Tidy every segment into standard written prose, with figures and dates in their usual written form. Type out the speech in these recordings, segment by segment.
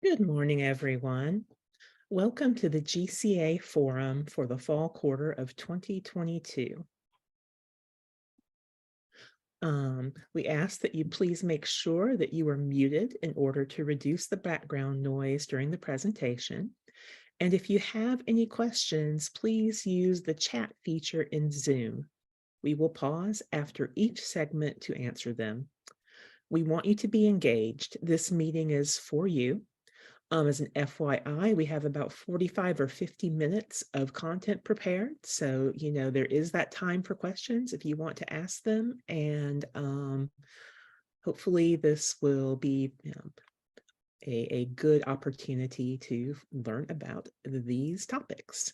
Good morning, everyone. Welcome to the GCA Forum for the fall quarter of 2022. We ask that you please make sure that you are muted in order to reduce the background noise during the presentation. And if you have any questions, please use the chat feature in Zoom. We will pause after each segment to answer them. We want you to be engaged. This meeting is for you. As an FYI, we have about 45 or 50 minutes of content prepared. So, there is that time for questions if you want to ask them. And hopefully this will be a good opportunity to learn about these topics.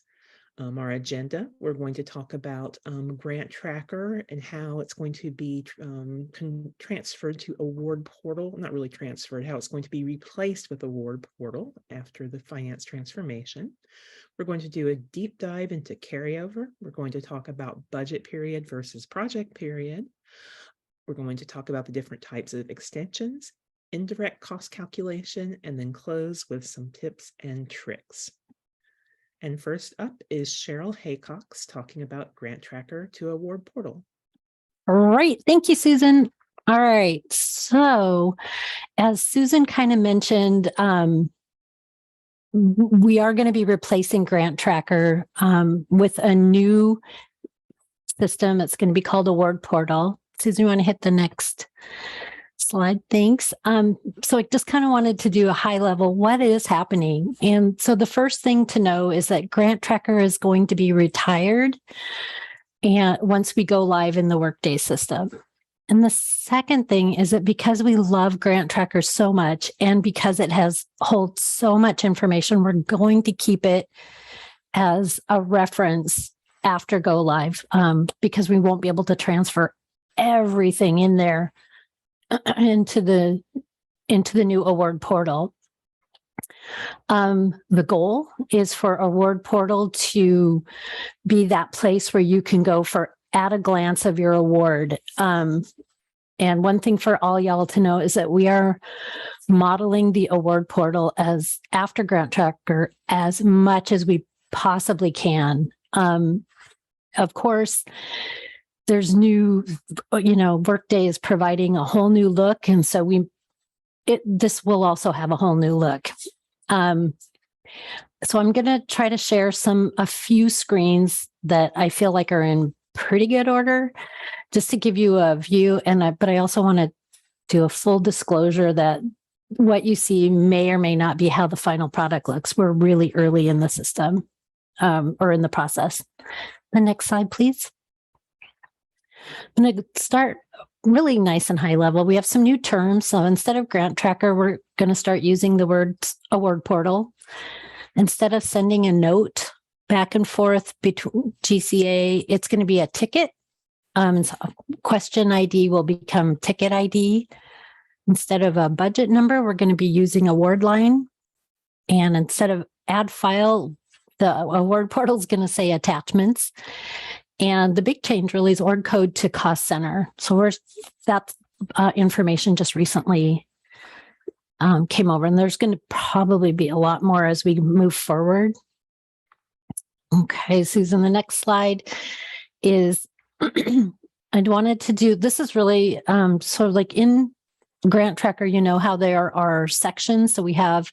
Our agenda, we're going to talk about Grant Tracker and how it's going to be transferred to Award Portal, not really transferred, how it's going to be replaced with Award Portal after the finance transformation. We're going to do a deep dive into Carryover. We're going to talk about budget period versus project period. We're going to talk about the different types of extensions, indirect cost calculation, and then close with some tips and tricks. And first up is Cheryl Haycox talking about Grant Tracker to Award Portal. All right. Thank you, Susan. All right. So as Susan kind of mentioned, we are going to be replacing Grant Tracker with a new system. It's going to be called Award Portal. Susan, you want to hit the next slide? Thanks. So I just kind of wanted to do a high level, what is happening? And so the first thing to know is that Grant Tracker is going to be retired and once we go live in the Workday system. And the second thing is that because we love Grant Tracker so much and because it holds so much information, we're going to keep it as a reference after go live because we won't be able to transfer everything in there into the new Award Portal. The goal is for Award Portal to be that place where you can go for at a glance of your award. And one thing for all y'all to know is that we are modeling the Award Portal as after Grant Tracker as much as we possibly can. Of course, there's new, Workday is providing a whole new look. And so this will also have a whole new look. So I'm going to try to share a few screens that I feel like are in pretty good order, just to give you a view. But I also want to do a full disclosure that what you see may or may not be how the final product looks. We're really early in the system or in the process. The next slide, please. I'm going to start really nice and high level. We have some new terms. So instead of Grant Tracker, we're going to start using the word Award Portal. Instead of sending a note back and forth between GCA, it's going to be a ticket. So question ID will become ticket ID. Instead of a budget number, we're going to be using award line. And instead of add file, the Award Portal is going to say attachments. And the big change really is org code to cost center. So that information just recently came over, and there's going to probably be a lot more as we move forward. Okay, Susan, the next slide is I wanted to do, this is really sort of like in Grant Tracker, how there are sections. So we have,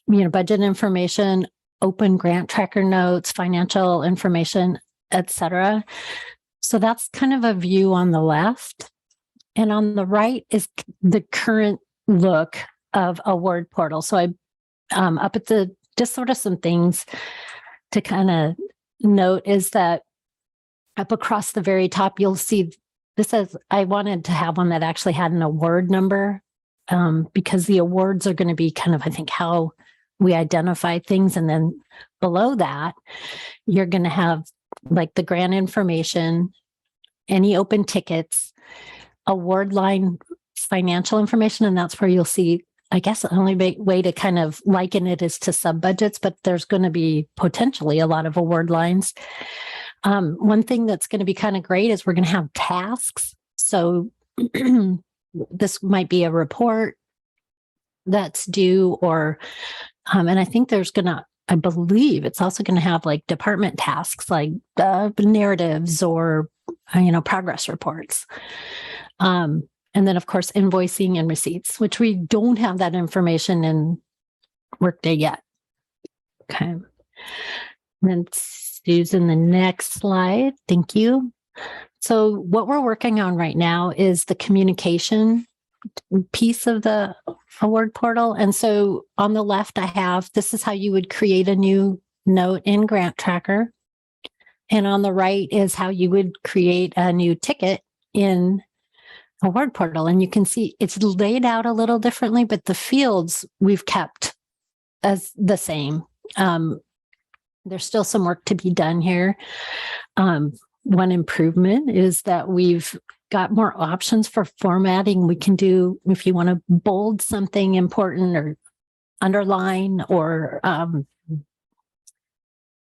budget information, open Grant Tracker notes, financial information, etc. So that's kind of a view on the left. And on the right is the current look of Award Portal. So I up at the, just sort of some things to kind of note is that up across the very top, you'll see this as I wanted to have one that actually had an award number because the awards are going to be kind of, I think, how we identify things. And then below that, you're going to have like the grant information, any open tickets, award line financial information. And that's where you'll see, I guess the only way to kind of liken it is to sub-budgets, but there's going to be potentially a lot of award lines. One thing that's going to be kind of great is we're going to have tasks. So this might be a report, that's due, or and I think I believe it's also going to have like department tasks like narratives or progress reports. And then of course invoicing and receipts, which we don't have that information in Workday yet. Okay. And then Susan, the next slide. Thank you. So what we're working on right now is the communication piece of the award portal. And so on the left, this is how you would create a new note in Grant Tracker. And on the right is how you would create a new ticket in award portal. And you can see it's laid out a little differently, but the fields we've kept as the same. There's still some work to be done here. One improvement is that we've got more options for formatting. We can do, if you want to bold something important or underline or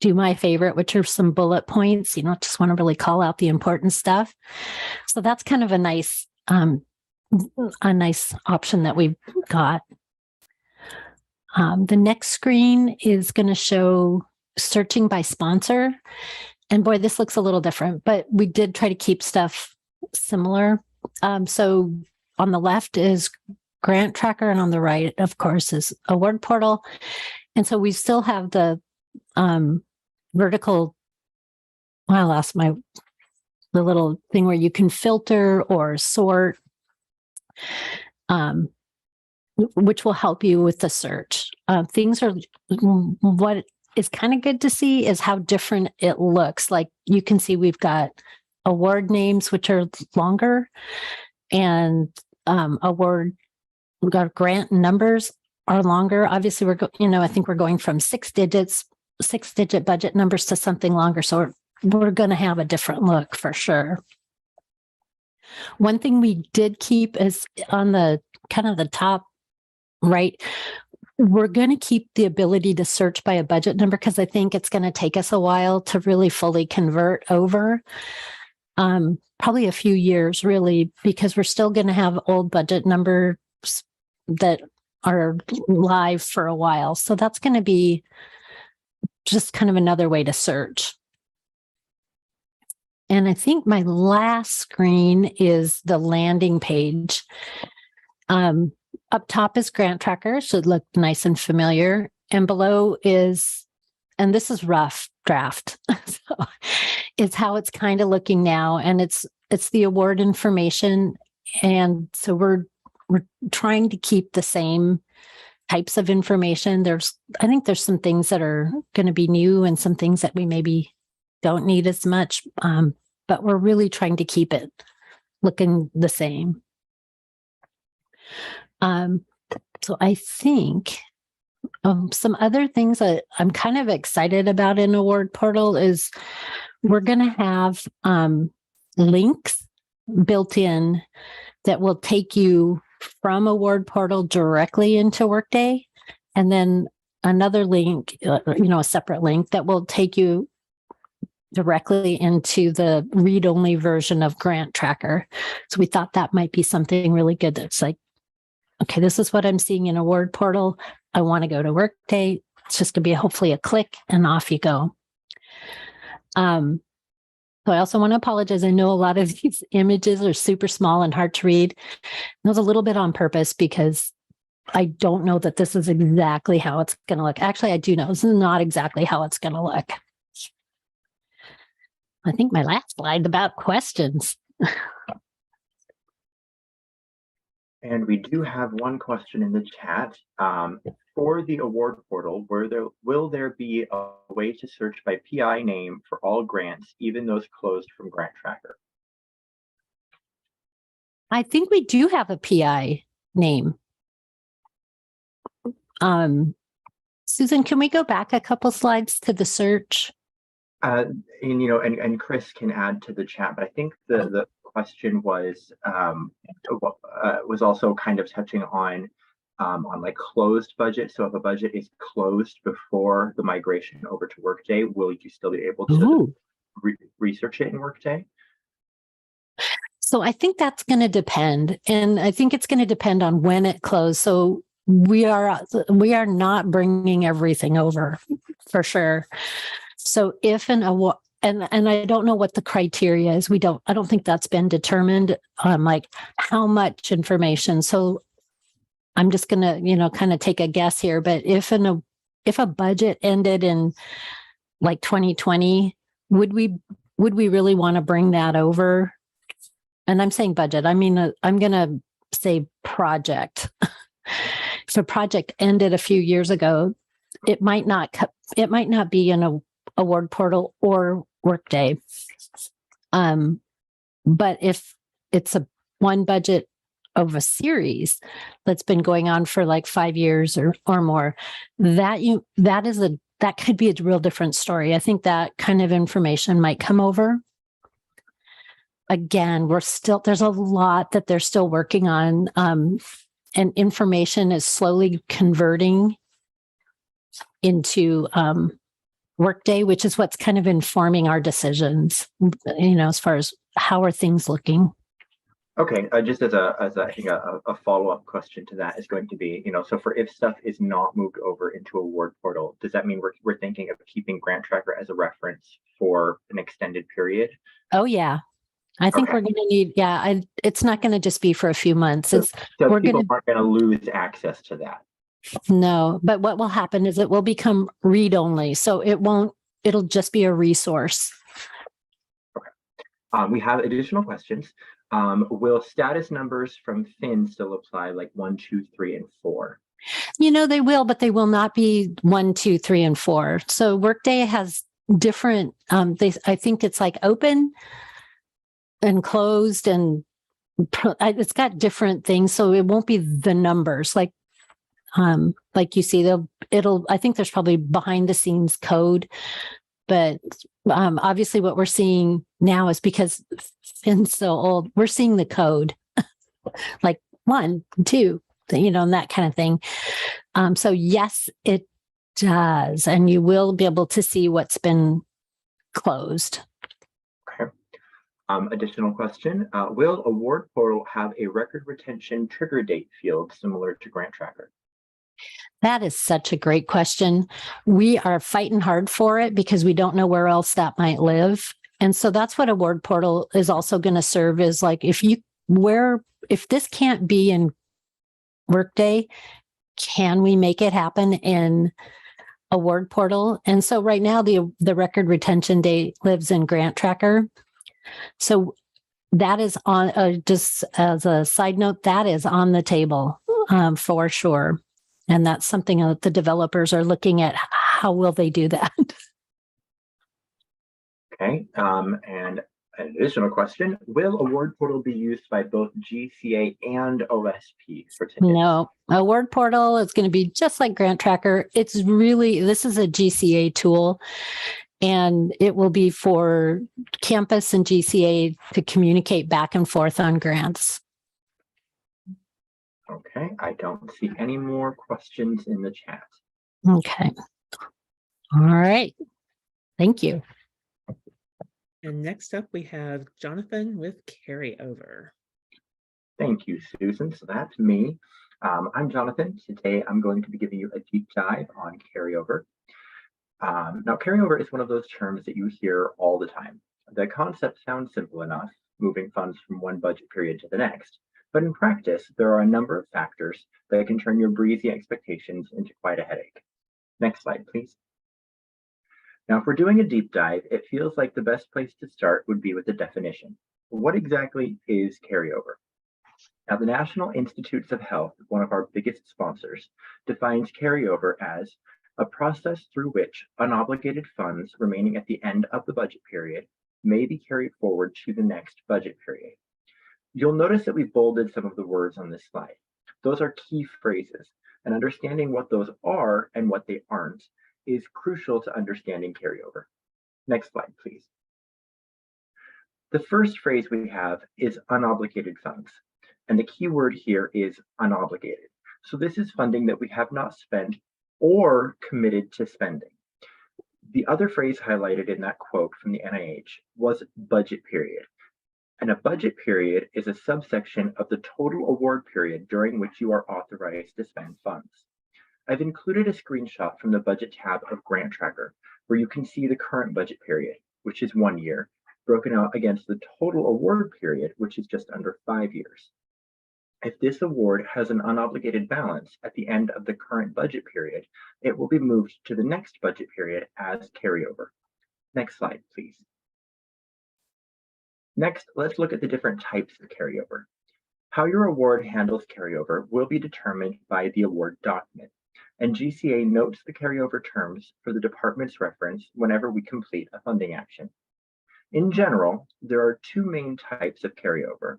do my favorite, which are some bullet points, just want to really call out the important stuff. So that's kind of a nice option that we've got. The next screen is going to show searching by sponsor. And boy, this looks a little different, but we did try to keep stuff similar. So on the left is Grant Tracker, and on the right, of course, is Award Portal. And so we still have the vertical, I lost the little thing where you can filter or sort, which will help you with the search. What is kind of good to see is how different it looks. Like you can see we've got award names, which are longer, and we've got grant numbers are longer. Obviously, I think we're going from 6-digit budget numbers to something longer. So we're going to have a different look for sure. One thing we did keep is on the kind of the top right, we're going to keep the ability to search by a budget number because I think it's going to take us a while to really fully convert over. Probably a few years, really, because we're still going to have old budget numbers that are live for a while. So that's going to be just kind of another way to search. And I think my last screen is the landing page. Up top is Grant Tracker, should look nice and familiar. And below is, and this is rough draft, so it's how it's kind of looking now. And it's the award information. And so we're trying to keep the same types of information. I think there's some things that are going to be new and some things that we maybe don't need as much, but we're really trying to keep it looking the same. So I think some other things that I'm kind of excited about in Award Portal is we're going to have links built in that will take you from Award Portal directly into Workday, and then another link, a separate link that will take you directly into the read-only version of Grant Tracker. So we thought that might be something really good. That's like, okay, this is what I'm seeing in Award Portal. I want to go to Workday. It's just going to be hopefully a click and off you go. So I also want to apologize. I know a lot of these images are super small and hard to read. That was a little bit on purpose because I don't know that this is exactly how it's going to look. Actually, I do know this is not exactly how it's going to look. I think my last slide about questions. And we do have one question in the chat. For the award portal, will there be a way to search by PI name for all grants, even those closed from Grant Tracker? I think we do have a PI name. Susan, can we go back a couple slides to the search? And Chris can add to the chat, but I think the question was also kind of touching on like closed budget. So if a budget is closed before the migration over to Workday, will you still be able to research it in Workday? So I think that's going to depend. And I think it's going to depend on when it closed. So we are not bringing everything over for sure. So if an award, and I don't know what the criteria is. I don't think that's been determined, like how much information. So I'm just going to, kind of take a guess here, but if a budget ended in like 2020, would we really want to bring that over? And I'm saying budget. I mean, I'm going to say project. If a project ended a few years ago, it might not be in a award portal or Workday. But if it's one budget of a series that's been going on for like 5 years or more, that could be a real different story. I think that kind of information might come over. Again, there's a lot that they're still working on, and information is slowly converting into Workday, which is what's kind of informing our decisions, as far as how are things looking. Okay, just as I think a follow-up question to that is going to be, so for if stuff is not moved over into a Word portal, does that mean we're thinking of keeping Grant Tracker as a reference for an extended period? Oh yeah, I think we're going to need. Yeah, it's not going to just be for a few months. So people aren't going to lose access to that. No, but what will happen is it will become read only, so it'll just be a resource. Okay. We have additional questions. Will status numbers from Fin still apply, like 1, 2, 3, and 4? They will, but they will not be 1, 2, 3, and 4. So Workday has different, I think it's like open and closed, and it's got different things. So it won't be the numbers like you see, I think there's probably behind the scenes code, but obviously what we're seeing now is because Fin's so old, we're seeing the code like 1, 2, and that kind of thing. So yes, it does. And you will be able to see what's been closed. Okay. Additional question. Will Award Portal have a record retention trigger date field similar to Grant Tracker? That is such a great question. We are fighting hard for it because we don't know where else that might live. And so that's what Award Portal is also going to serve, is like, if this can't be in Workday, can we make it happen in Award Portal? And so right now the record retention date lives in Grant Tracker. So that is on, just as a side note, that is on the table for sure. And that's something that the developers are looking at. How will they do that? Okay. And an additional question. Will Award Portal be used by both GCA and OSP for tickets? No. Award Portal is going to be just like Grant Tracker. This is a GCA tool, and it will be for campus and GCA to communicate back and forth on grants. Okay, I don't see any more questions in the chat. Okay. All right. Thank you. And next up, we have Jonathan with Carryover. Thank you, Susan. So that's me. I'm Jonathan. Today, I'm going to be giving you a deep dive on Carryover. Now, Carryover is one of those terms that you hear all the time. The concept sounds simple enough, moving funds from one budget period to the next. But in practice, there are a number of factors that can turn your breezy expectations into quite a headache. Next slide, please. Now, if we're doing a deep dive, it feels like the best place to start would be with a definition. What exactly is Carryover? Now, the National Institutes of Health, one of our biggest sponsors, defines Carryover as a process through which unobligated funds remaining at the end of the budget period may be carried forward to the next budget period. You'll notice that we bolded some of the words on this slide. Those are key phrases, and understanding what those are and what they aren't is crucial to understanding Carryover. Next slide, please. The first phrase we have is unobligated funds, and the key word here is unobligated. So this is funding that we have not spent or committed to spending. The other phrase highlighted in that quote from the NIH was budget period. And a budget period is a subsection of the total award period during which you are authorized to spend funds. I've included a screenshot from the budget tab of Grant Tracker, where you can see the current budget period, which is 1 year, broken out against the total award period, which is just under 5 years. If this award has an unobligated balance at the end of the current budget period, it will be moved to the next budget period as carryover. Next slide, please. Next, let's look at the different types of carryover. How your award handles carryover will be determined by the award document, and GCA notes the carryover terms for the department's reference whenever we complete a funding action. In general, there are two main types of carryover.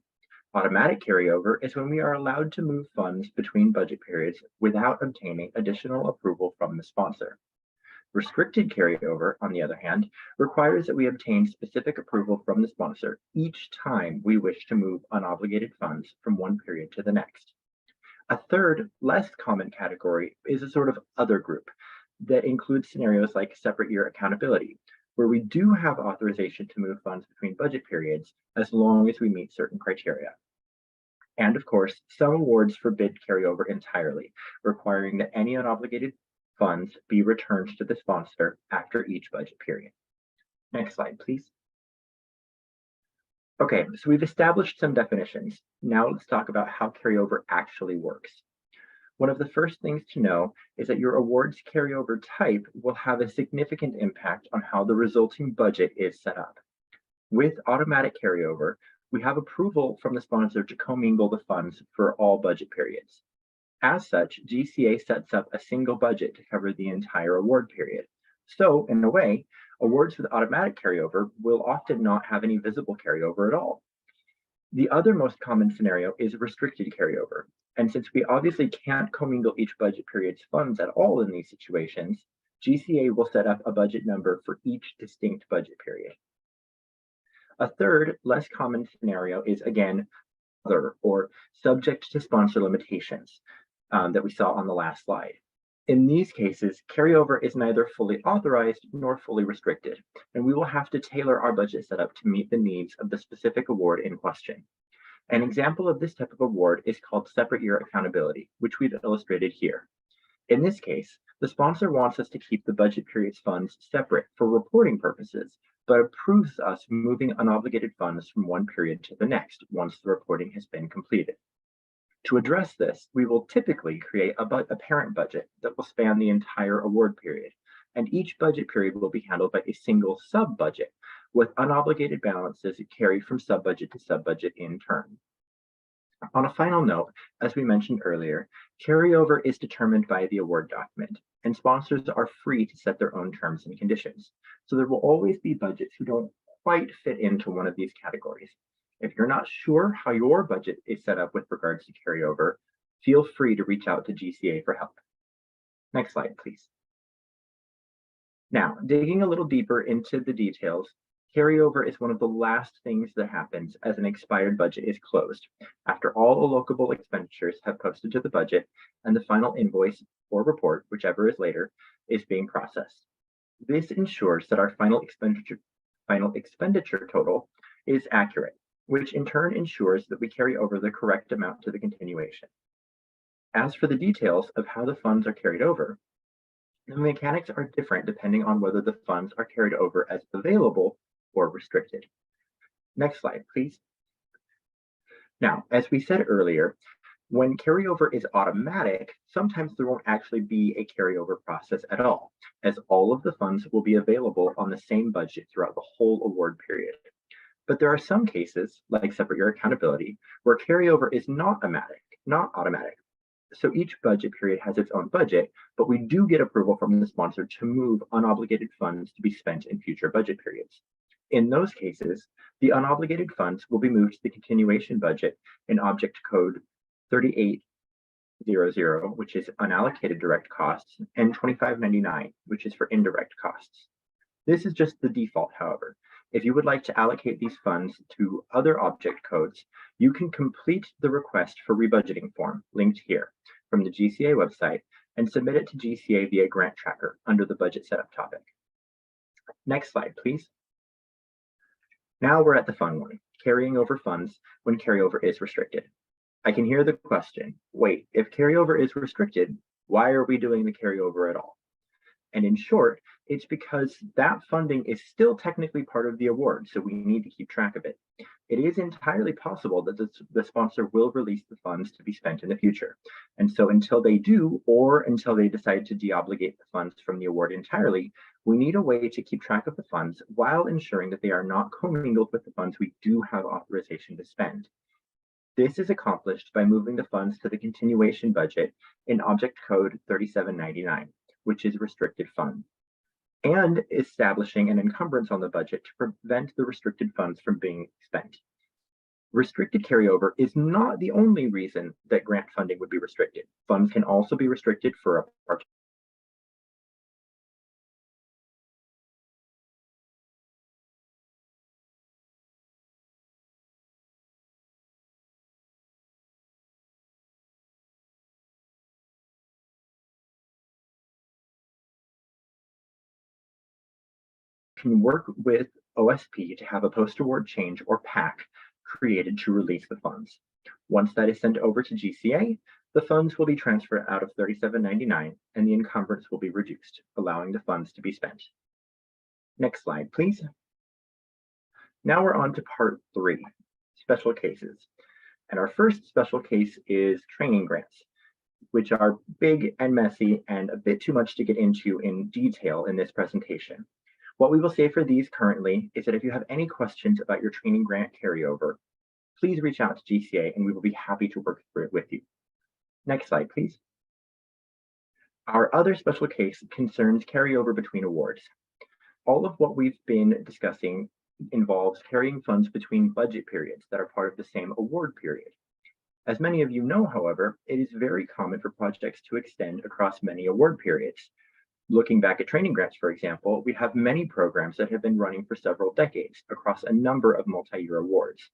Automatic carryover is when we are allowed to move funds between budget periods without obtaining additional approval from the sponsor. Restricted carryover, on the other hand, requires that we obtain specific approval from the sponsor each time we wish to move unobligated funds from one period to the next. A third, less common category is a sort of other group that includes scenarios like separate year accountability, where we do have authorization to move funds between budget periods as long as we meet certain criteria. And of course, some awards forbid carryover entirely, requiring that any unobligated funds be returned to the sponsor after each budget period. Next slide, please. Okay, so we've established some definitions. Now let's talk about how carryover actually works. One of the first things to know is that your award's carryover type will have a significant impact on how the resulting budget is set up. With automatic carryover, we have approval from the sponsor to commingle the funds for all budget periods. As such, GCA sets up a single budget to cover the entire award period. So, in a way, awards with automatic carryover will often not have any visible carryover at all. The other most common scenario is restricted carryover. And since we obviously can't commingle each budget period's funds at all in these situations, GCA will set up a budget number for each distinct budget period. A third, less common scenario is, again, other, or subject to sponsor limitations that we saw on the last slide. In these cases, carryover is neither fully authorized nor fully restricted, and we will have to tailor our budget setup to meet the needs of the specific award in question. An example of this type of award is called separate year accountability, which we've illustrated here. In this case, the sponsor wants us to keep the budget period's funds separate for reporting purposes, but approves us moving unobligated funds from one period to the next once the reporting has been completed. To address this, we will typically create a parent budget that will span the entire award period, and each budget period will be handled by a single sub-budget, with unobligated balances carried from sub-budget to sub-budget in turn. On a final note, as we mentioned earlier, carryover is determined by the award document, and sponsors are free to set their own terms and conditions. So there will always be budgets who don't quite fit into one of these categories. If you're not sure how your budget is set up with regards to carryover, feel free to reach out to GCA for help. Next slide, please. Now, digging a little deeper into the details, carryover is one of the last things that happens as an expired budget is closed, after all allocable expenditures have posted to the budget and the final invoice or report, whichever is later, is being processed. This ensures that our final expenditure total is accurate, which in turn ensures that we carry over the correct amount to the continuation. As for the details of how the funds are carried over, the mechanics are different depending on whether the funds are carried over as available or restricted. Next slide, please. Now, as we said earlier, when carryover is automatic, sometimes there won't actually be a carryover process at all, as all of the funds will be available on the same budget throughout the whole award period. But there are some cases, like separate year accountability, where carryover is not automatic. So each budget period has its own budget, but we do get approval from the sponsor to move unobligated funds to be spent in future budget periods. In those cases, the unobligated funds will be moved to the continuation budget in object code 3800, which is unallocated direct costs, and 2599, which is for indirect costs. This is just the default, however. If you would like to allocate these funds to other object codes, you can complete the request for rebudgeting form linked here from the GCA website and submit it to GCA via Grant Tracker under the budget setup topic. Next slide, please. Now we're at the fun one, carrying over funds when carryover is restricted. I can hear the question, wait, if carryover is restricted, why are we doing the carryover at all? And in short, it's because that funding is still technically part of the award, so we need to keep track of it. It is entirely possible that the sponsor will release the funds to be spent in the future. And so until they do, or until they decide to deobligate the funds from the award entirely, we need a way to keep track of the funds while ensuring that they are not commingled with the funds we do have authorization to spend. This is accomplished by moving the funds to the continuation budget in Object Code 3799, which is restricted fund, and establishing an encumbrance on the budget to prevent the restricted funds from being spent. Restricted carryover is not the only reason that grant funding would be restricted. Funds can also be restricted for a can work with OSP to have a post-award change or PAC created to release the funds. Once that is sent over to GCA, the funds will be transferred out of 3799 and the encumbrance will be reduced, allowing the funds to be spent. Next slide, please. Now we're on to part 3, special cases. And our first special case is training grants, which are big and messy and a bit too much to get into in detail in this presentation. What we will say for these currently is that if you have any questions about your training grant carryover, please reach out to GCA and we will be happy to work through it with you. Next slide, please. Our other special case concerns carryover between awards. All of what we've been discussing involves carrying funds between budget periods that are part of the same award period. As many of you know, however, it is very common for projects to extend across many award periods. Looking back at training grants, for example, we have many programs that have been running for several decades across a number of multi-year awards.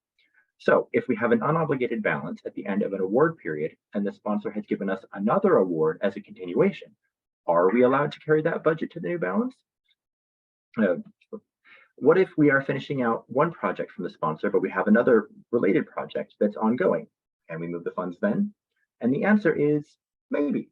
So if we have an unobligated balance at the end of an award period and the sponsor has given us another award as a continuation, are we allowed to carry that budget to the new balance? What if we are finishing out one project from the sponsor, but we have another related project that's ongoing? Can we move the funds then? And the answer is maybe.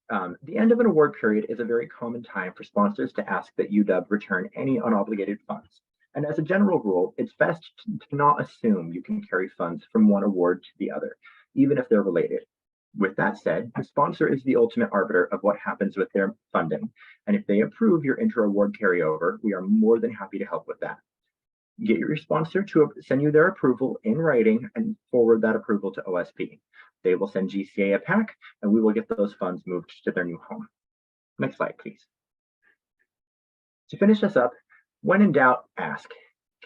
The end of an award period is a very common time for sponsors to ask that UW return any unobligated funds. And as a general rule, it's best to not assume you can carry funds from one award to the other, even if they're related. With that said, the sponsor is the ultimate arbiter of what happens with their funding. And if they approve your inter-award carryover, we are more than happy to help with that. Get your sponsor to send you their approval in writing and forward that approval to OSP. They will send GCA a PAC and we will get those funds moved to their new home. Next slide, please. To finish this up, when in doubt, ask.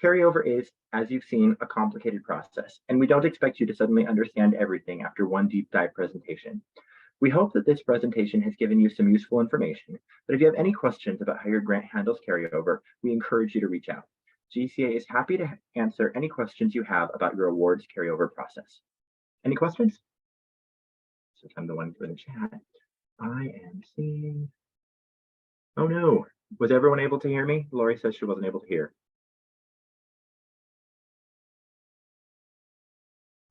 Carryover is, as you've seen, a complicated process, and we don't expect you to suddenly understand everything after one deep dive presentation. We hope that this presentation has given you some useful information, but if you have any questions about how your grant handles carryover, we encourage you to reach out. GCA is happy to answer any questions you have about your awards carryover process. Any questions? So I'm the one for the chat. I am seeing. Oh no, was everyone able to hear me? Lori says she wasn't able to hear.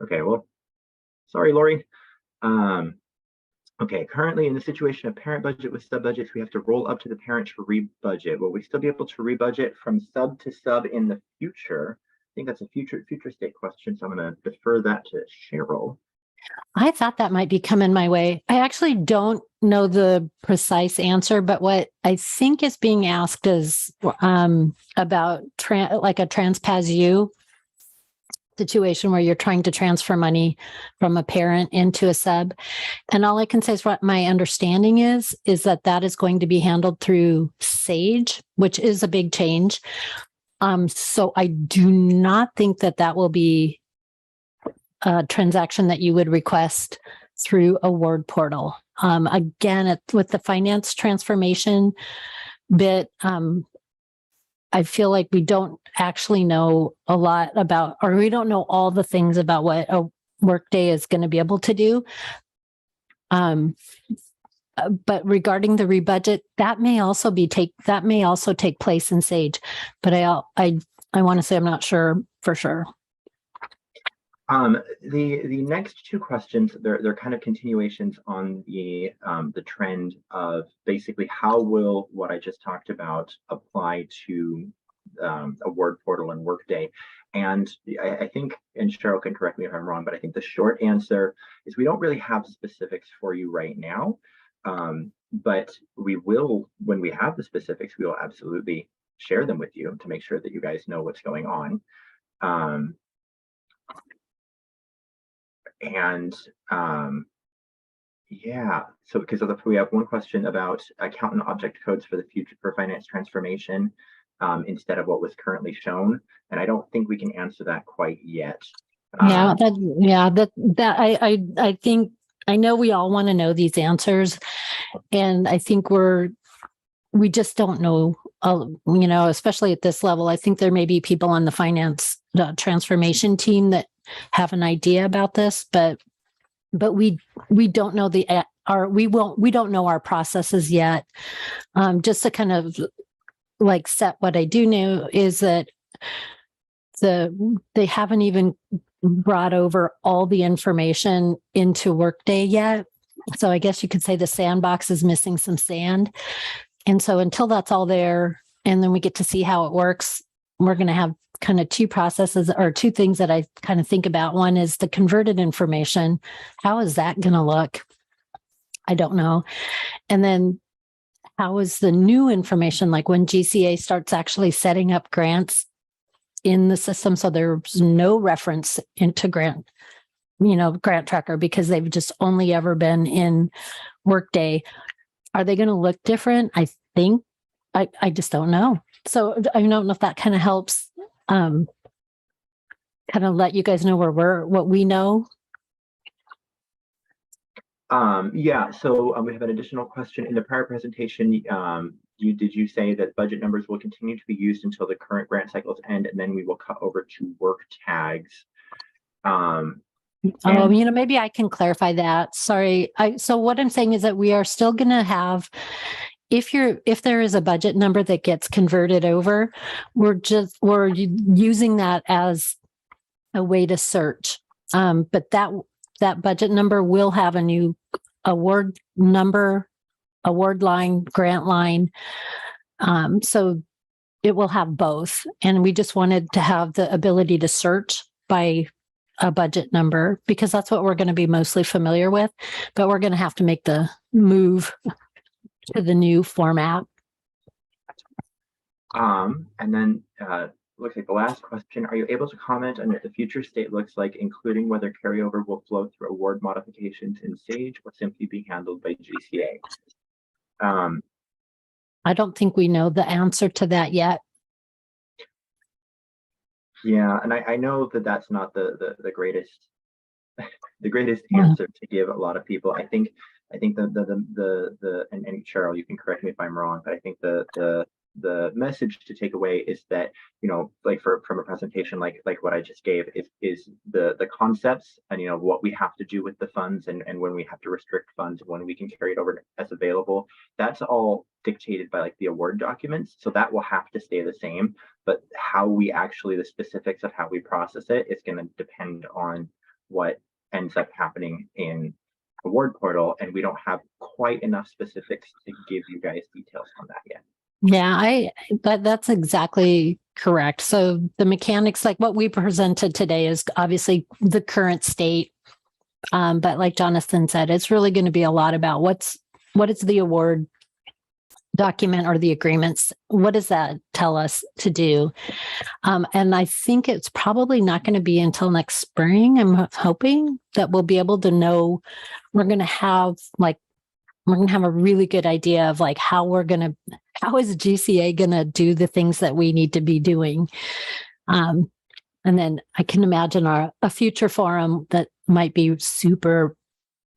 Okay, well, sorry, Lori. Okay, currently in the situation of parent budget with sub budgets, we have to roll up to the parent to rebudget. Will we still be able to rebudget from sub to sub in the future? I think that's a future state question, so I'm going to defer that to Cheryl. I thought that might be coming my way. I actually don't know the precise answer, but what I think is being asked is about like a Transpasu situation where you're trying to transfer money from a parent into a sub. And all I can say is what my understanding is that that is going to be handled through Sage, which is a big change. So I do not think that that will be a transaction that you would request through award portal. Again, with the finance transformation bit, I feel like we don't actually know a lot about, or we don't know all the things about what a Workday is going to be able to do. But regarding the rebudget, that may also take place in Sage. But I want to say I'm not sure for sure. The next two questions, they're kind of continuations on the trend of basically how will what I just talked about apply to award portal and Workday. And I think, and Cheryl can correct me if I'm wrong, but I think the short answer is we don't really have specifics for you right now. But we will, when we have the specifics, we will absolutely share them with you to make sure that you guys know what's going on. Yeah, so because we have one question about accountant object codes for the future for finance transformation instead of what was currently shown, and I don't think we can answer that quite yet. I think I know we all want to know these answers, and I think we just don't know. Especially at this level, I think there may be people on the finance transformation team that have an idea about this, but we don't know we don't know our processes yet. Just to kind of like set what I do know is that they haven't even brought over all the information into Workday yet. So I guess you could say the sandbox is missing some sand. And so until that's all there, and then we get to see how it works, we're going to have kind of two processes or two things that I kind of think about. One is the converted information. How is that going to look? I don't know. And then how is the new information, like when GCA starts actually setting up grants in the system, so there's no reference into grant tracker because they've just only ever been in Workday. Are they going to look different? I think I just don't know. So I don't know if that kind of helps kind of let you guys know what we know. Yeah, so we have an additional question. In the prior presentation, did you say that budget numbers will continue to be used until the current grant cycles end, and then we will cut over to work tags? Maybe I can clarify that. Sorry. So what I'm saying is that we are still going to have, if there is a budget number that gets converted over, we're using that as a way to search. But that budget number will have a new award number, award line, grant line. So it will have both. And we just wanted to have the ability to search by a budget number because that's what we're going to be mostly familiar with, but we're going to have to make the move to the new format. And then looks like the last question, are you able to comment on what the future state looks like, including whether carryover will flow through award modifications in Sage or simply be handled by GCA? I don't think we know the answer to that yet. Yeah, and I know that that's not the greatest answer to give a lot of people. I think the and Cheryl, you can correct me if I'm wrong, but I think the message to take away is that, like from a presentation like what I just gave is the concepts and what we have to do with the funds and when we have to restrict funds, when we can carry it over as available. That's all dictated by like the award documents, so that will have to stay the same, but how we actually, the specifics of how we process it is going to depend on what ends up happening in award portal, and we don't have quite enough specifics to give you guys details on that yet. Yeah, that's exactly correct. So the mechanics, like what we presented today, is obviously the current state. But like Jonathan said, it's really going to be a lot about what is the award document or the agreements. What does that tell us to do? And I think it's probably not going to be until next spring. I'm hoping that we'll be able to know. We're going to have a really good idea of like how is GCA going to do the things that we need to be doing. And then I can imagine a future forum that might be super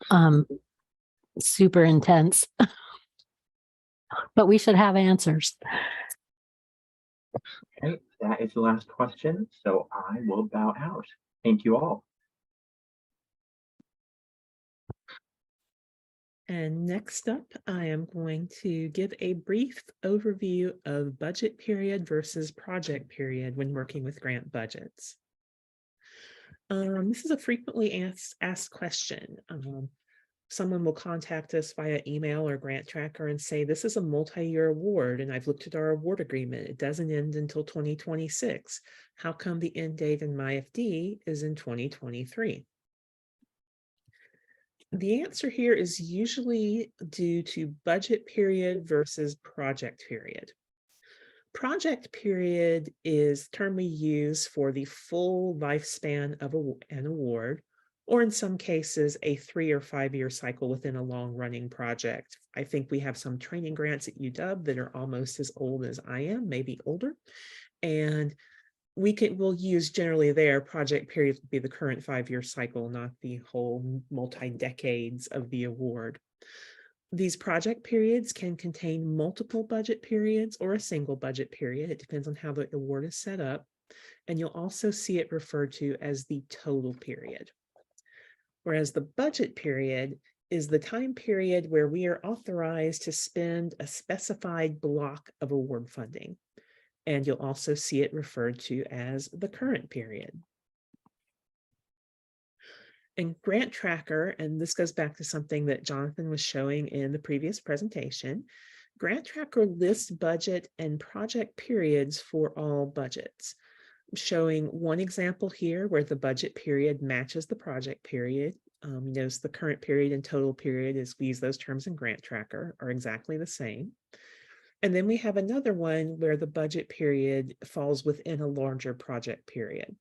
intense, but we should have answers. Okay, that is the last question. So I will bow out. Thank you all. And next up, I am going to give a brief overview of budget period versus project period when working with grant budgets. This is a frequently asked question. Someone will contact us via email or grant tracker and say, this is a multi-year award and I've looked at our award agreement. It doesn't end until 2026. How come the end date in my FD is in 2023? The answer here is usually due to budget period versus project period. Project period is the term we use for the full lifespan of an award, or in some cases, a 3 or 5 year cycle within a long running project. I think we have some training grants at UW that are almost as old as I am, maybe older. And we'll use generally their project period to be the current 5 year cycle, not the whole multi-decades of the award. These project periods can contain multiple budget periods or a single budget period. It depends on how the award is set up. And you'll also see it referred to as the total period. Whereas the budget period is the time period where we are authorized to spend a specified block of award funding. And you'll also see it referred to as the current period. And Grant Tracker, and this goes back to something that Jonathan was showing in the previous presentation, Grant Tracker lists budget and project periods for all budgets. I'm showing one example here where the budget period matches the project period. Notice the current period and total period, as we use those terms in Grant Tracker, are exactly the same. And then we have another one where the budget period falls within a larger project period.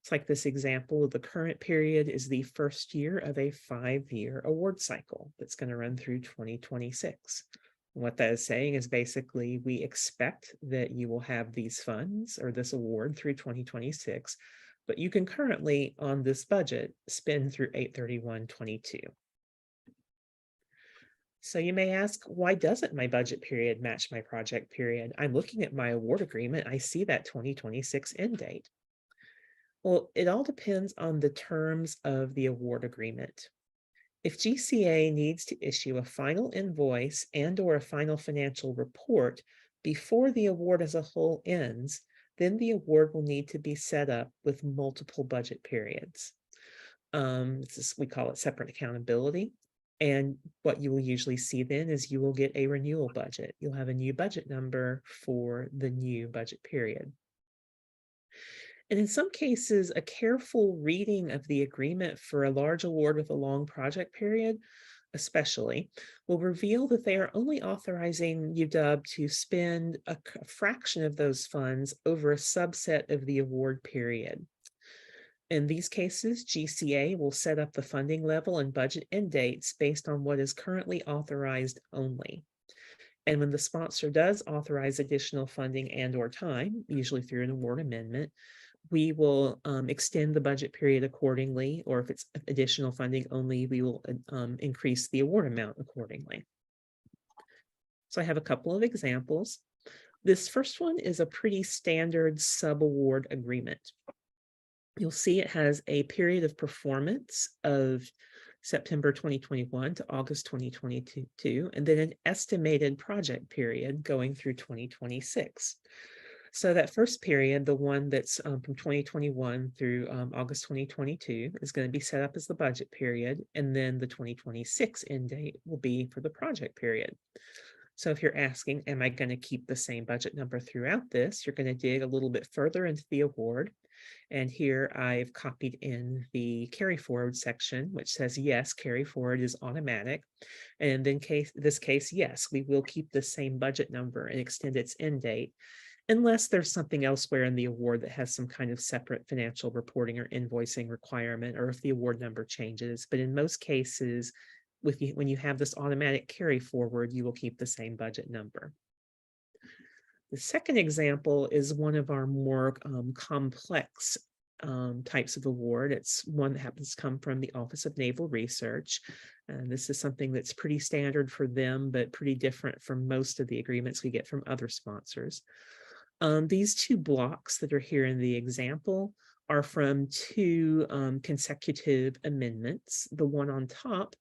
It's like this example, the current period is the first year of a 5-year award cycle that's going to run through 2026. What that is saying is basically we expect that you will have these funds or this award through 2026, but you can currently on this budget spend through 8/31/22. So you may ask, why doesn't my budget period match my project period? I'm looking at my award agreement. I see that 2026 end date. Well, it all depends on the terms of the award agreement. If GCA needs to issue a final invoice and/or a final financial report before the award as a whole ends, then the award will need to be set up with multiple budget periods. We call it separate accountability. And what you will usually see then is you will get a renewal budget. You'll have a new budget number for the new budget period. And in some cases, a careful reading of the agreement for a large award with a long project period, especially, will reveal that they are only authorizing UW to spend a fraction of those funds over a subset of the award period. In these cases, GCA will set up the funding level and budget end dates based on what is currently authorized only. And when the sponsor does authorize additional funding and/or time, usually through an award amendment, we will extend the budget period accordingly, or if it's additional funding only, we will increase the award amount accordingly. So I have a couple of examples. This first one is a pretty standard sub-award agreement. You'll see it has a period of performance of September 2021 to August 2022, and then an estimated project period going through 2026. So that first period, the one that's from 2021 through August 2022, is going to be set up as the budget period, and then the 2026 end date will be for the project period. So if you're asking, am I going to keep the same budget number throughout this, you're going to dig a little bit further into the award. And here I've copied in the carry forward section, which says, yes, carry forward is automatic. And in this case, yes, we will keep the same budget number and extend its end date, unless there's something elsewhere in the award that has some kind of separate financial reporting or invoicing requirement, or if the award number changes. But in most cases, when you have this automatic carry forward, you will keep the same budget number. The second example is one of our more complex types of award. It's one that happens to come from the Office of Naval Research. And this is something that's pretty standard for them, but pretty different from most of the agreements we get from other sponsors. These two blocks that are here in the example are from two consecutive amendments. The one on top,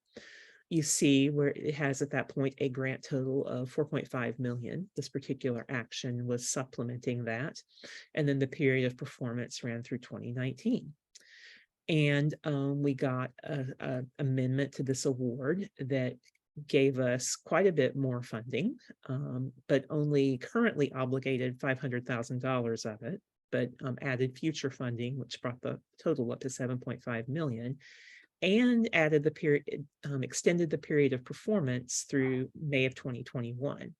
you see where it has at that point a grant total of 4.5 million. This particular action was supplementing that. And then the period of performance ran through 2019. And we got a amendment to this award that gave us quite a bit more funding, but only currently obligated $500,000 of it, but added future funding, which brought the total up to 7.5 million, and added the period, extended the period of performance through May of 2021.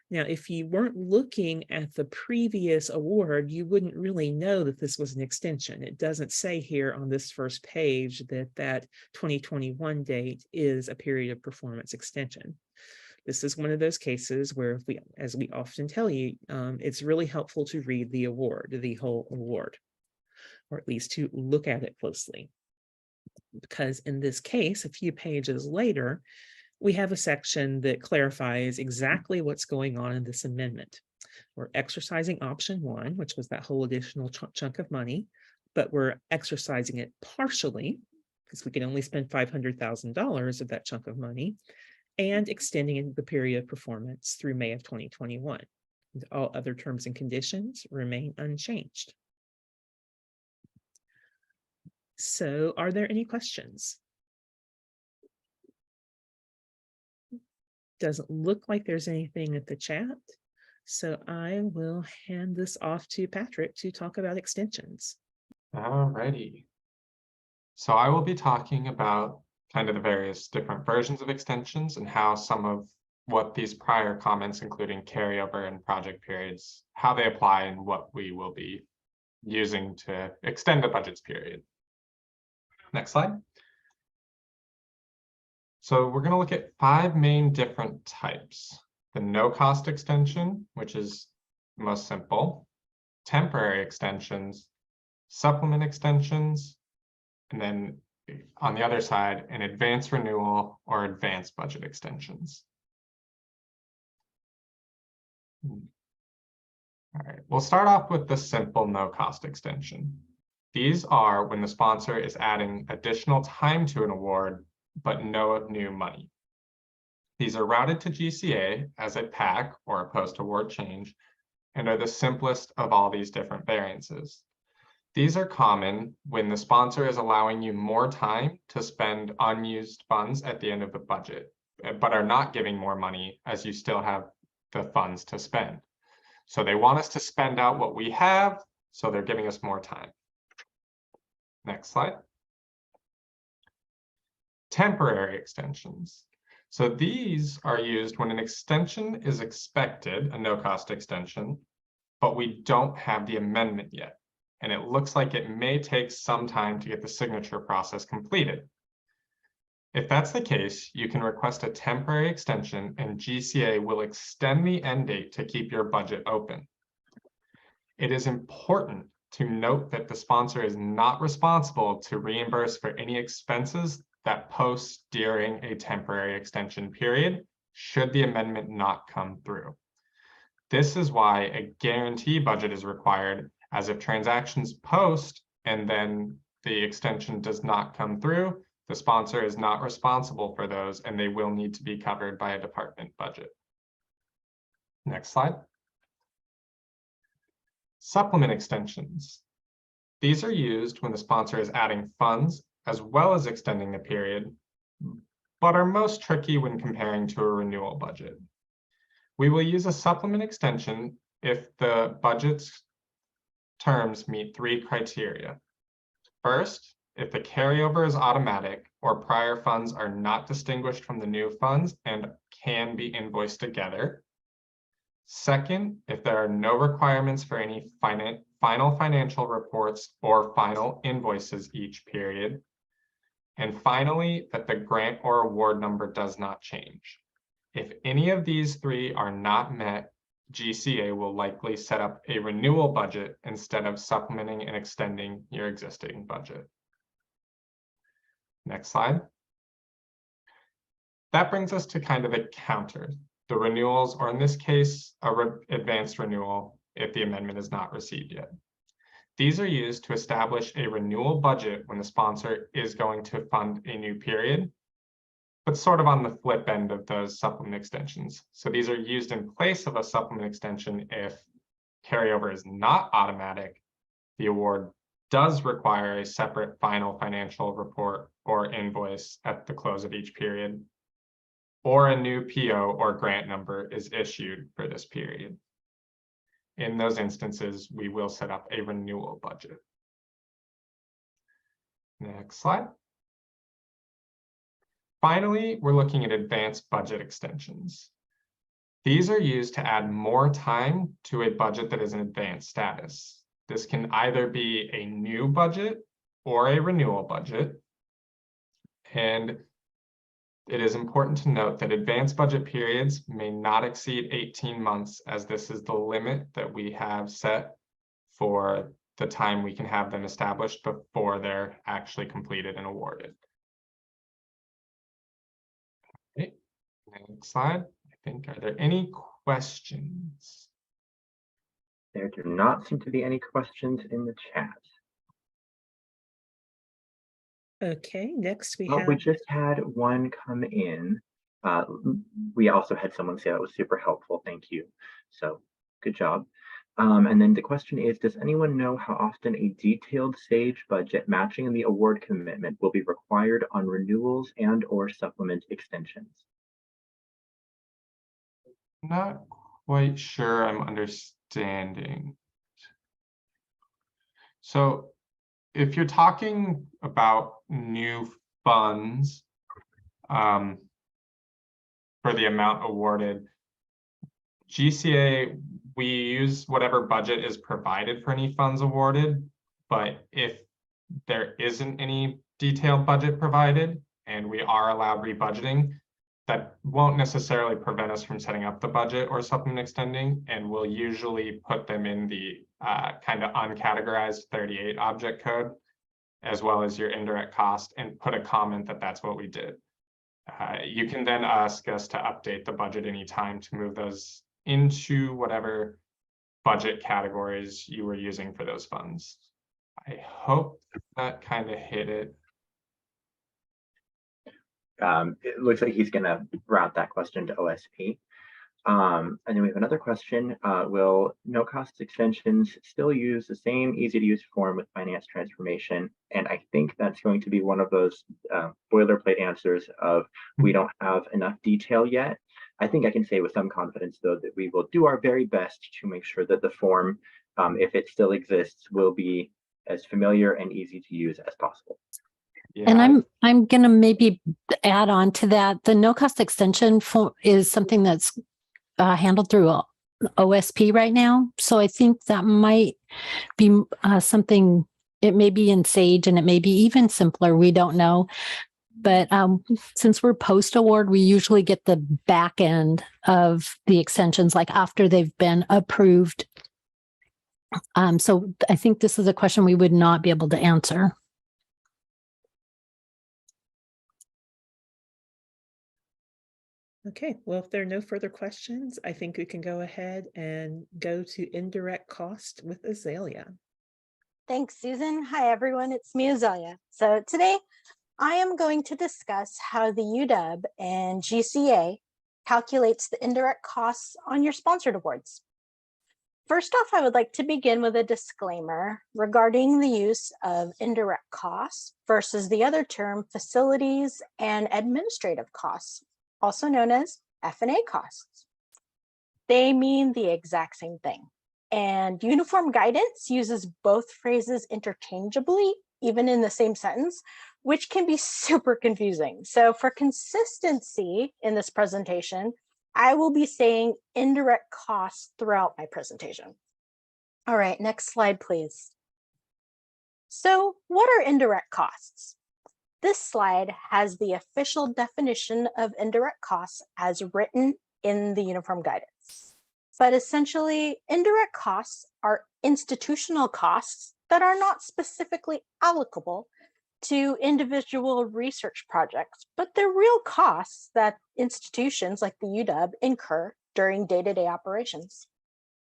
Now, if you weren't looking at the previous award, you wouldn't really know that this was an extension. It doesn't say here on this first page that that 2021 date is a period of performance extension. This is one of those cases where, if we, as we often tell you, it's really helpful to read the award, the whole award, or at least to look at it closely. Because in this case, a few pages later, we have a section that clarifies exactly what's going on in this amendment. We're exercising option 1, which was that whole additional chunk of money, but we're exercising it partially because we can only spend $500,000 of that chunk of money, and extending the period of performance through May of 2021. And all other terms and conditions remain unchanged. So, are there any questions? Doesn't look like there's anything at the chat. So I will hand this off to Patrick to talk about extensions. Alrighty. So I will be talking about kind of the various different versions of extensions and how some of what these prior comments, including carryover and project periods, how they apply and what we will be using to extend the budget's period. Next slide. So we're going to look at 5 main different types. The no-cost extension, which is most simple, temporary extensions, supplement extensions, and then on the other side, an advance renewal or advanced budget extensions. All right, we'll start off with the simple no-cost extension. These are when the sponsor is adding additional time to an award, but no new money. These are routed to GCA as a PAC or a post-award change and are the simplest of all these different variances. These are common when the sponsor is allowing you more time to spend unused funds at the end of the budget, but are not giving more money as you still have the funds to spend. So they want us to spend out what we have, so they're giving us more time. Next slide. Temporary extensions. So these are used when an extension is expected, a no-cost extension, but we don't have the amendment yet. And it looks like it may take some time to get the signature process completed. If that's the case, you can request a temporary extension and GCA will extend the end date to keep your budget open. It is important to note that the sponsor is not responsible to reimburse for any expenses that post during a temporary extension period, should the amendment not come through. This is why a guarantee budget is required, as if transactions post and then the extension does not come through, the sponsor is not responsible for those and they will need to be covered by a department budget. Next slide. Supplement extensions. These are used when the sponsor is adding funds as well as extending the period, but are most tricky when comparing to a renewal budget. We will use a supplement extension if the budget's terms meet 3 criteria. First, if the carryover is automatic or prior funds are not distinguished from the new funds and can be invoiced together. Second, if there are no requirements for any final financial reports or final invoices each period. And finally, that the grant or award number does not change. If any of these 3 are not met, GCA will likely set up a renewal budget instead of supplementing and extending your existing budget. Next slide. That brings us to kind of the counter, the renewals, or in this case, advanced renewal if the amendment is not received yet. These are used to establish a renewal budget when the sponsor is going to fund a new period, but sort of on the flip end of those supplement extensions. So these are used in place of a supplement extension if carryover is not automatic, the award does require a separate final financial report or invoice at the close of each period, or a new PO or grant number is issued for this period. In those instances, we will set up a renewal budget. Next slide. Finally, we're looking at advanced budget extensions. These are used to add more time to a budget that is in advanced status. This can either be a new budget or a renewal budget. And it is important to note that advanced budget periods may not exceed 18 months, as this is the limit that we have set for the time we can have them established before they're actually completed and awarded. Okay. Next slide. I think, are there any questions? There do not seem to be any questions in the chat. Okay, next we Oh, have. we just had one come in. We also had someone say that was super helpful. Thank you. So good job. And then the question is, does anyone know how often a detailed stage budget matching the award commitment will be required on renewals and or supplement extensions? Not quite sure I'm understanding. So if you're talking about new funds for the amount awarded, GCA, we use whatever budget is provided for any funds awarded, but if there isn't any detailed budget provided and we are allowed rebudgeting, that won't necessarily prevent us from setting up the budget or supplement extending, and we'll usually put them in the kind of uncategorized 38 object code, as well as your indirect cost, and put a comment that that's what we did. You can then ask us to update the budget anytime to move those into whatever budget categories you were using for those funds. I hope that kind of hit it. It looks like he's going to route that question to OSP. And then we have another question. Will no-cost extensions still use the same easy-to-use form with finance transformation? And I think that's going to be one of those boilerplate answers of we don't have enough detail yet. I think I can say with some confidence, though, that we will do our very best to make sure that the form, if it still exists, will be as familiar and easy to use as possible. Yeah. And I'm going to maybe add on to that. The no-cost extension is something that's handled through OSP right now. So I think that might be something, it may be in Sage and it may be even simpler. We don't know. But since we're post-award, we usually get the back end of the extensions, like after they've been approved. So I think this is a question we would not be able to answer. Okay, well, if there are no further questions, I think we can go ahead and go to indirect cost with Azalea. Thanks, Susan. Hi, everyone. It's me, Azalea. So today I am going to discuss how the UW and GCA calculates the indirect costs on your sponsored awards. First off, I would like to begin with a disclaimer regarding the use of indirect costs versus the other term, facilities and administrative costs, also known as F&A costs. They mean the exact same thing. And uniform guidance uses both phrases interchangeably, even in the same sentence, which can be super confusing. So for consistency in this presentation, I will be saying indirect costs throughout my presentation. All right, next slide, please. So what are indirect costs? This slide has the official definition of indirect costs as written in the uniform guidance. But essentially, indirect costs are institutional costs that are not specifically applicable to individual research projects, but they're real costs that institutions like the UW incur during day-to-day operations.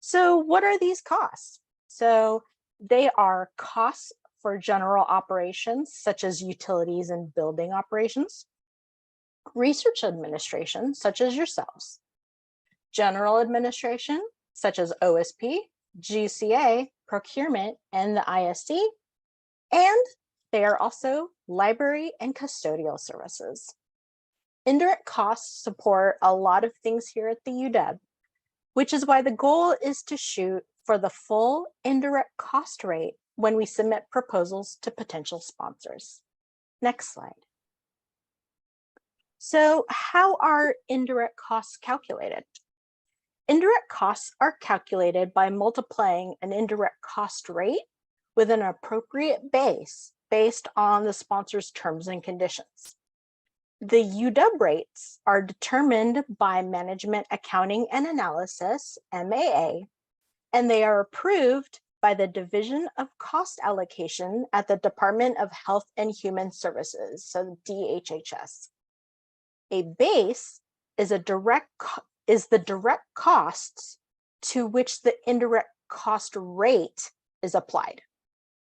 So what are these costs? So they are costs for general operations, such as utilities and building operations, research administration, such as yourselves, general administration, such as OSP, GCA, procurement, and the ISD, And they are also library and custodial services. Indirect costs support a lot of things here at the UW, which is why the goal is to shoot for the full indirect cost rate when we submit proposals to potential sponsors. Next slide. So how are indirect costs calculated? Indirect costs are calculated by multiplying an indirect cost rate with an appropriate base based on the sponsor's terms and conditions. The UW rates are determined by Management Accounting and Analysis, MAA, and they are approved by the Division of Cost Allocation at the Department of Health and Human Services, so DHHS. A base is the direct costs to which the indirect cost rate is applied.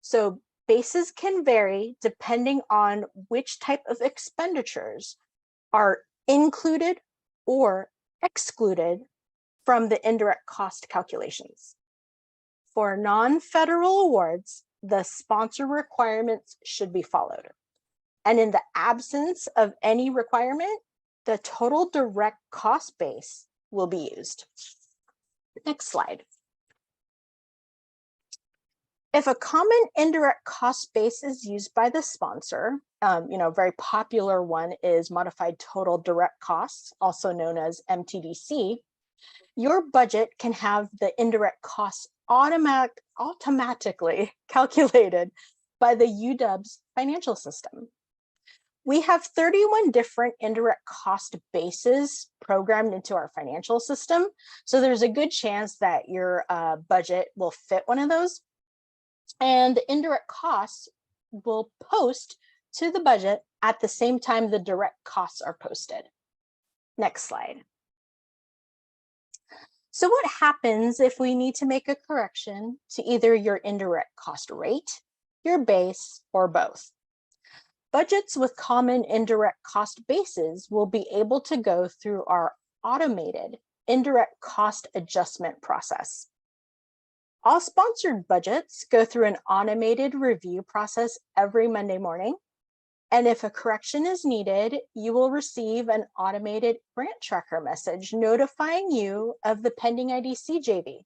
So bases can vary depending on which type of expenditures are included or excluded from the indirect cost calculations. For non-federal awards, the sponsor requirements should be followed. And in the absence of any requirement, the total direct cost base will be used. Next slide. If a common indirect cost base is used by the sponsor, a very popular one is modified total direct costs, also known as MTDC, your budget can have the indirect costs automatically calculated by the UW's financial system. We have 31 different indirect cost bases programmed into our financial system. So there's a good chance that your budget will fit one of those. And the indirect costs will post to the budget at the same time the direct costs are posted. Next slide. So what happens if we need to make a correction to either your indirect cost rate, your base, or both? Budgets with common indirect cost bases will be able to go through our automated indirect cost adjustment process. All sponsored budgets go through an automated review process every Monday morning. And if a correction is needed, you will receive an automated grant tracker message notifying you of the pending IDC JV.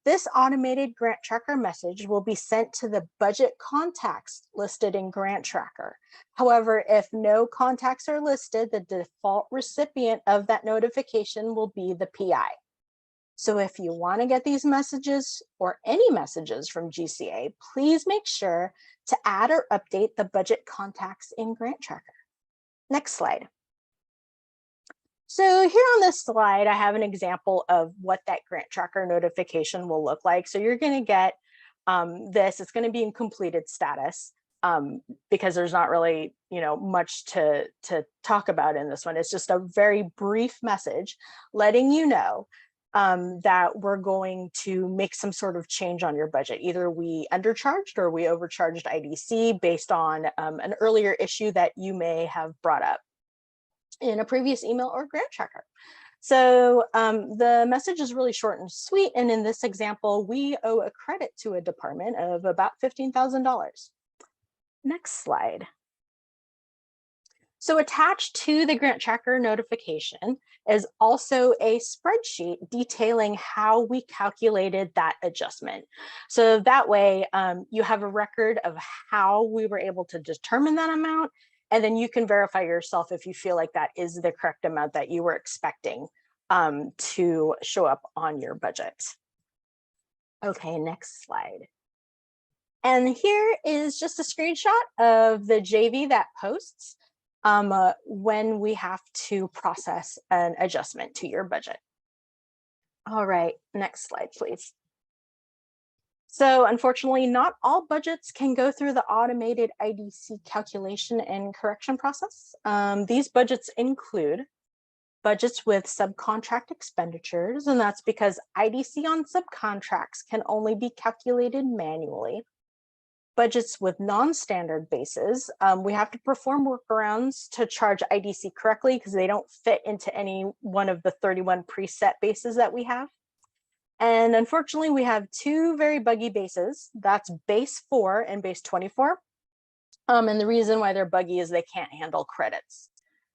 This automated grant tracker message will be sent to the budget contacts listed in Grant Tracker. However, if no contacts are listed, the default recipient of that notification will be the PI. So if you want to get these messages or any messages from GCA, please make sure to add or update the budget contacts in Grant Tracker. Next slide. So here on this slide, I have an example of what that Grant Tracker notification will look like. So you're going to get this. It's going to be in completed status because there's not really, much to talk about in this one. It's just a very brief message letting you know that we're going to make some sort of change on your budget. Either we undercharged or we overcharged IDC based on an earlier issue that you may have brought up in a previous email or Grant Tracker. So the message is really short and sweet. And in this example, we owe a credit to a department of about $15,000. Next slide. So attached to the Grant Tracker notification is also a spreadsheet detailing how we calculated that adjustment. So that way you have a record of how we were able to determine that amount, and then you can verify yourself if you feel like that is the correct amount that you were expecting to show up on your budget. Okay, next slide. And here is just a screenshot of the JV that posts when we have to process an adjustment to your budget. All right, next slide, please. So unfortunately, not all budgets can go through the automated IDC calculation and correction process. These budgets include budgets with subcontract expenditures, and that's because IDC on subcontracts can only be calculated manually. Budgets with non-standard bases, we have to perform workarounds to charge IDC correctly because they don't fit into any one of the 31 preset bases that we have. And unfortunately, we have two very buggy bases. That's base 4 and base 24. And the reason why they're buggy is they can't handle credits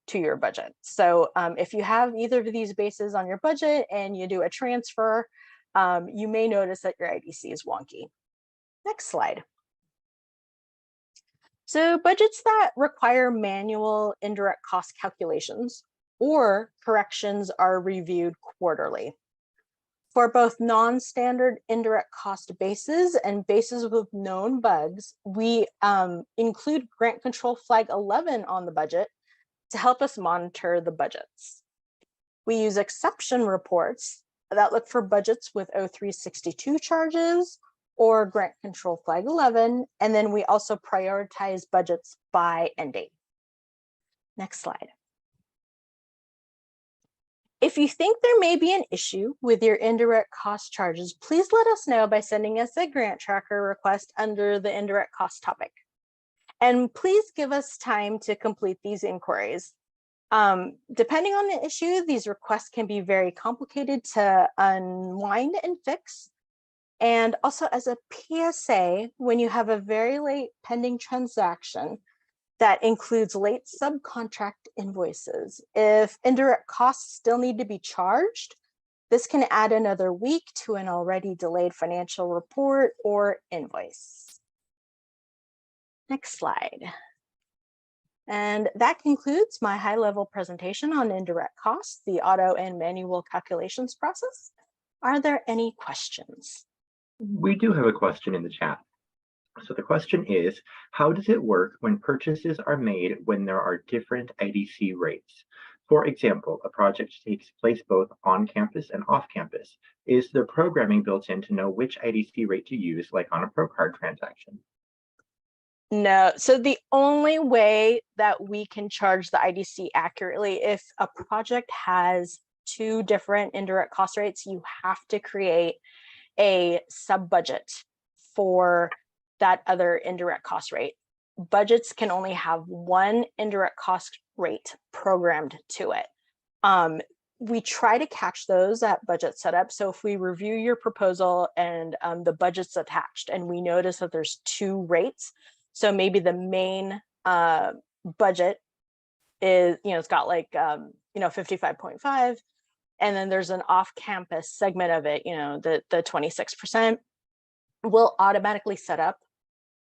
to your budget. So if you have either of these bases on your budget and you do a transfer, you may notice that your IDC is wonky. Next slide. So budgets that require manual indirect cost calculations or corrections are reviewed quarterly. For both non-standard indirect cost bases and bases with known bugs, we include grant control flag 11 on the budget to help us monitor the budgets. We use exception reports that look for budgets with 0362 charges or grant control flag 11, and then we also prioritize budgets by end date. Next slide. If you think there may be an issue with your indirect cost charges, please let us know by sending us a grant tracker request under the indirect cost topic. And please give us time to complete these inquiries. Depending on the issue, these requests can be very complicated to unwind and fix. And also as a PSA, when you have a very late pending transaction, that includes late subcontract invoices. If indirect costs still need to be charged, this can add another week to an already delayed financial report or invoice. Next slide. And that concludes my high-level presentation on indirect costs, the auto and manual calculations process. Are there any questions? We do have a question in the chat. So the question is, how does it work when purchases are made when there are different IDC rates? For example, a project takes place both on campus and off campus. Is there programming built in to know which IDC rate to use, like on a Pro Card transaction? No, so the only way that we can charge the IDC accurately, if a project has two different indirect cost rates, you have to create a sub budget for that other indirect cost rate. Budgets can only have one indirect cost rate programmed to it. We try to catch those at budget setup. So if we review your proposal and the budget's attached and we notice that there's two rates, so maybe the main budget is, it's got like, 55.5, and then there's an off-campus segment of it, the 26%, we'll automatically set up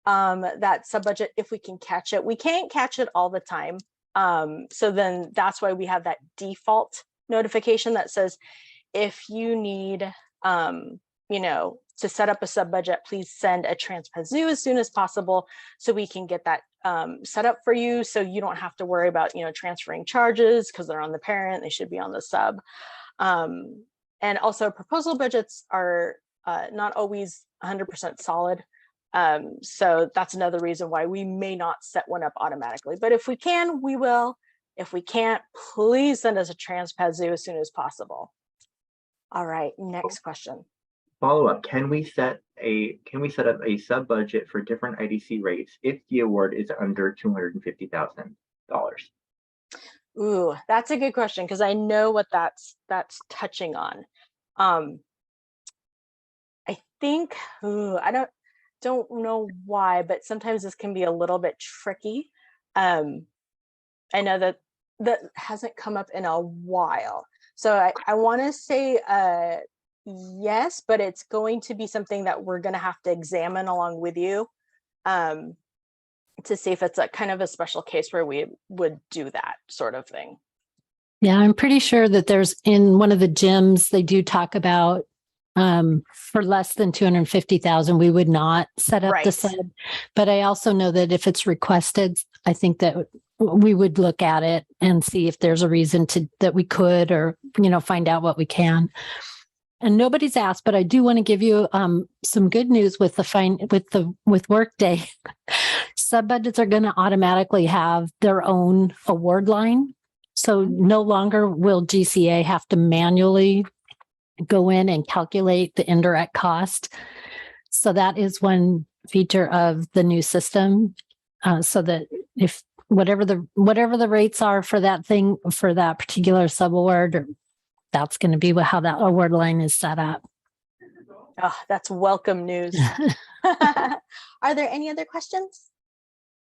that sub-budget if we can catch it. We can't catch it all the time. So then that's why we have that default notification that says, if you need, to set up a sub-budget, please send a Transpasu as soon as possible so we can get that set up for you, so you don't have to worry about, transferring charges because they're on the parent, they should be on the sub. And also proposal budgets are not always 100% solid. So that's another reason why we may not set one up automatically. But if we can, we will. If we can't, please send us a Transpasu as soon as possible. All right, next question. Follow up, can we set up a sub budget for different IDC rates if the award is under $250,000? Ooh, that's a good question, because I know what that's touching on. I think, I don't know why, but sometimes this can be a little bit tricky. I know that hasn't come up in a while. So I want to say yes, but it's going to be something that we're going to have to examine along with you to see if it's a kind of a special case where we would do that sort of thing. Yeah, I'm pretty sure that there's in one of the gyms, they do talk about for less than 250,000, we would not set up the sub. But I also know that if it's requested, I think that we would look at it and see if there's a reason that we could, or, find out what we can. And nobody's asked, but I do want to give you some good news with with Workday. Sub budgets are going to automatically have their own award line. So no longer will GCA have to manually go in and calculate the indirect cost. So that is one feature of the new system. So that if whatever the rates are for that thing, for that particular sub award, that's going to be how that award line is set up. Oh, that's welcome news. Are there any other questions?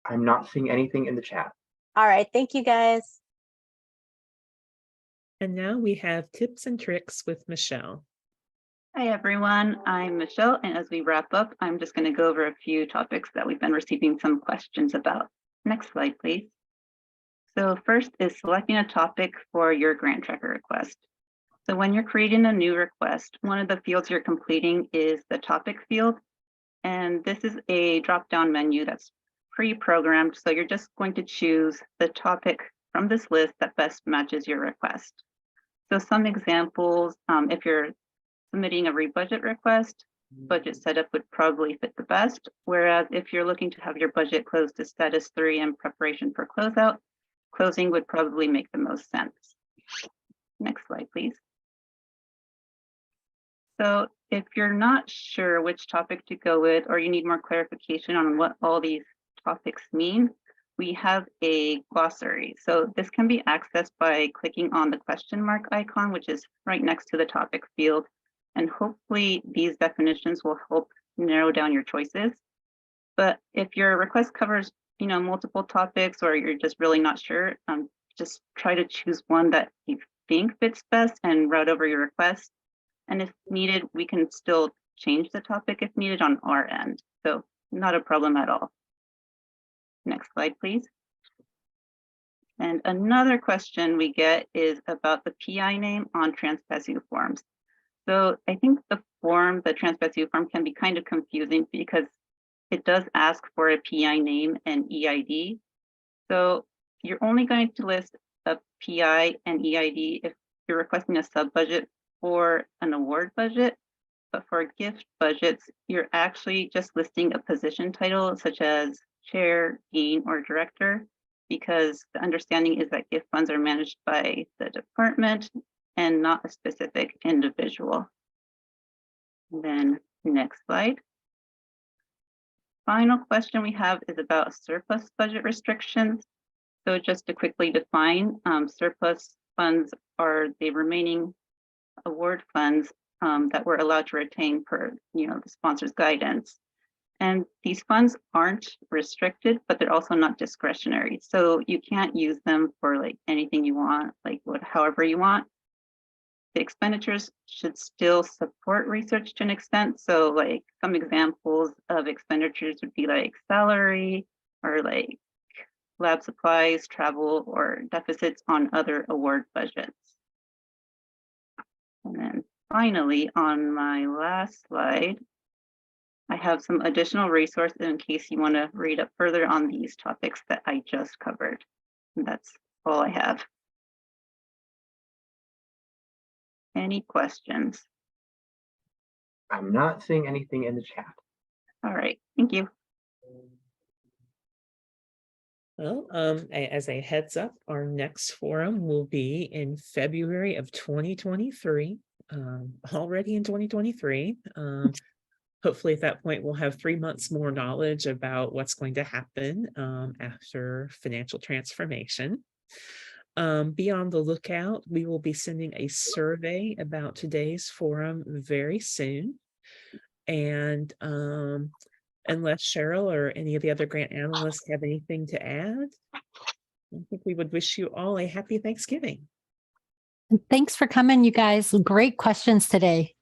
I'm not seeing anything in the chat. All right, thank you guys. And now we have tips and tricks with Michelle. Hi, everyone. I'm Michelle, and as we wrap up, I'm just going to go over a few topics that we've been receiving some questions about. Next slide, please. So first is selecting a topic for your grant tracker request. So when you're creating a new request, one of the fields you're completing is the topic field. And this is a drop-down menu that's pre-programmed. So you're just going to choose the topic from this list that best matches your request. So some examples, if you're submitting a rebudget request, budget setup would probably fit the best. Whereas if you're looking to have your budget closed to status 3 in preparation for closeout, closing would probably make the most sense. Next slide, please. So if you're not sure which topic to go with, or you need more clarification on what all these topics mean, we have a glossary. So this can be accessed by clicking on the question mark icon, which is right next to the topic field. And hopefully these definitions will help narrow down your choices. But if your request covers, multiple topics, or you're just really not sure, just try to choose one that you think fits best and route over your request. And if needed, we can still change the topic if needed on our end. So not a problem at all. Next slide, please. And another question we get is about the PI name on Transpasu forms. So I think the Transpasu form can be kind of confusing because it does ask for a PI name and EID. So you're only going to list a PI and EID if you're requesting a sub-budget or an award budget. But for gift budgets, you're actually just listing a position title such as chair, dean, or director, because the understanding is that gift funds are managed by the department and not a specific individual. And then next slide. Final question we have is about surplus budget restrictions. So just to quickly define, surplus funds are the remaining award funds that we're allowed to retain per the sponsor's guidance. And these funds aren't restricted, but they're also not discretionary. So you can't use them for like anything you want, like however you want. The expenditures should still support research to an extent. So like some examples of expenditures would be like salary or like lab supplies, travel, or deficits on other award budgets. And then finally, on my last slide, I have some additional resources in case you want to read up further on these topics that I just covered. And that's all I have. Any questions? I'm not seeing anything in the chat. All right, thank you. Well, as a heads up, our next forum will be in February of 2023, already in 2023. Hopefully at that point, we'll have 3 months more knowledge about what's going to happen after financial transformation. Be on the lookout. We will be sending a survey about today's forum very soon. And unless Cheryl or any of the other grant analysts have anything to add, I think we would wish you all a happy Thanksgiving. Thanks for coming, you guys. Great questions today.